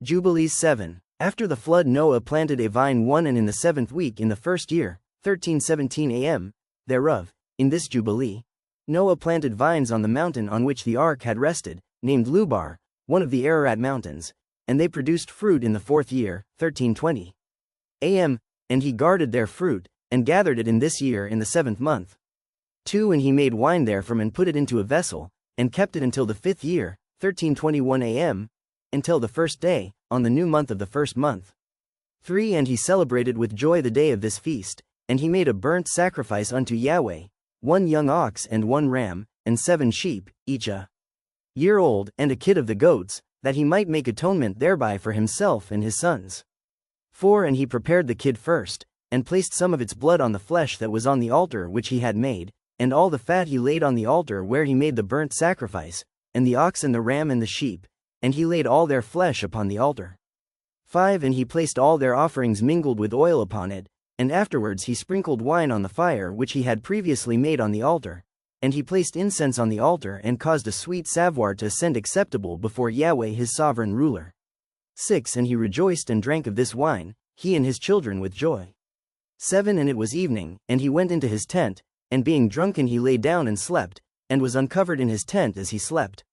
Jubilees 7. After the flood Noah planted a vine 1 and in the 7th week in the first year, 1317 am, thereof, in this Jubilee, Noah planted vines on the mountain on which the ark had rested, named Lubar, one of the Ararat Mountains, and they produced fruit in the 4th year, 1320 am, and he guarded their fruit, and gathered it in this year in the 7th month. 2 And he made wine therefrom and put it into a vessel, and kept it until the 5th year, 1321 am, until the 1st day, on the new month of the 1st month. 3 And he celebrated with joy the day of this feast, and he made a burnt sacrifice unto YAHWEH, 1 young ox and 1 ram, and 7 sheep, each a year old, and a kid of the goats, that he might make atonement thereby for himself and his sons. 4 And he prepared the kid first, and placed some of its blood on the flesh that was on the altar which he had made, and all the fat he laid on the altar where he made the burnt sacrifice, and the ox and the ram and the sheep, and he laid all their flesh upon the altar. 5 And he placed all their offerings mingled with oil upon it, and afterwards he sprinkled wine on the fire which he had previously made on the altar, and he placed incense on the altar and caused a sweet savour to ascend acceptable before YAHWEH his sovereign ruler. 6 And he rejoiced and drank of this wine, he and his children with joy. 7 And it was evening, and he went into his tent, and being drunken he lay down and slept, and was uncovered in his tent as he slept.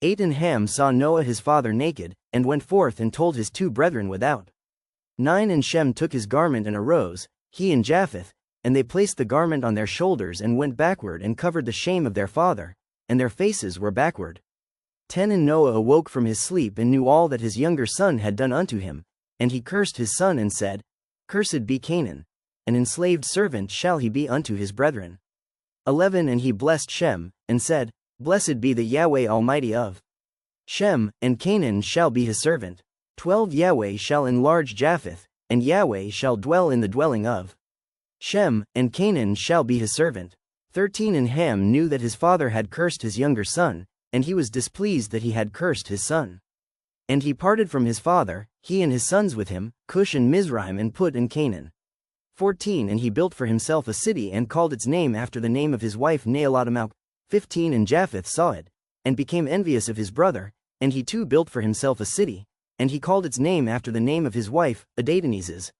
8 And Ham saw Noah his father naked, and went forth and told his 2 brethren without. 9 And Shem took his garment and arose, he and Japheth, and they placed the garment on their shoulders and went backward and covered the shame of their father, and their faces were backward. 10 And Noah awoke from his sleep and knew all that his younger son had done unto him, and he cursed his son and said, Cursed be Canaan, an enslaved servant shall he be unto his brethren. 11 And he blessed Shem, and said, Blessed be the YAHWEH Almighty of Shem, and Canaan shall be his servant. 12 YAHWEH shall enlarge Japheth, and YAHWEH shall dwell in the dwelling of Shem, and Canaan shall be his servant. 13 And Ham knew that his father had cursed his younger son, and he was displeased that he had cursed his son. And he parted from his father, he and his sons with him, Cush and Mizraim and Put and Canaan. 14 And he built for himself a city and called its name after the name of his wife Naalatamau. 15 And Japheth saw it, and became envious of his brother, and he too built for himself a city, and he called its name after the name of his wife, Adadeneses.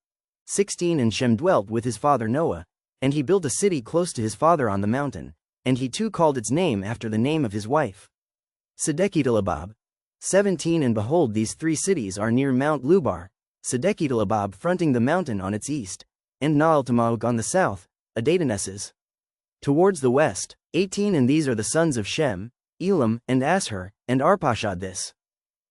16 And Shem dwelt with his father Noah, and he built a city close to his father on the mountain, and he too called its name after the name of his wife, Sedekidalabab. 17 And behold, these 3 cities are near Mount Lubar, Sedekidalabab fronting the mountain on its east, and Naaltamog on the south, Adadeneses towards the west. 18 And these are the sons of Shem, Elam, and Asher, and Arpachshad. This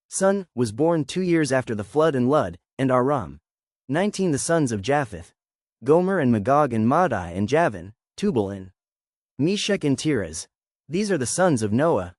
son was born 2 years after the flood, and Lud, and Aram. 19 The sons of Japheth, Gomer and Magog and Madai and Javan, Tubal and Meshech and Tiras. These are the sons of Noah,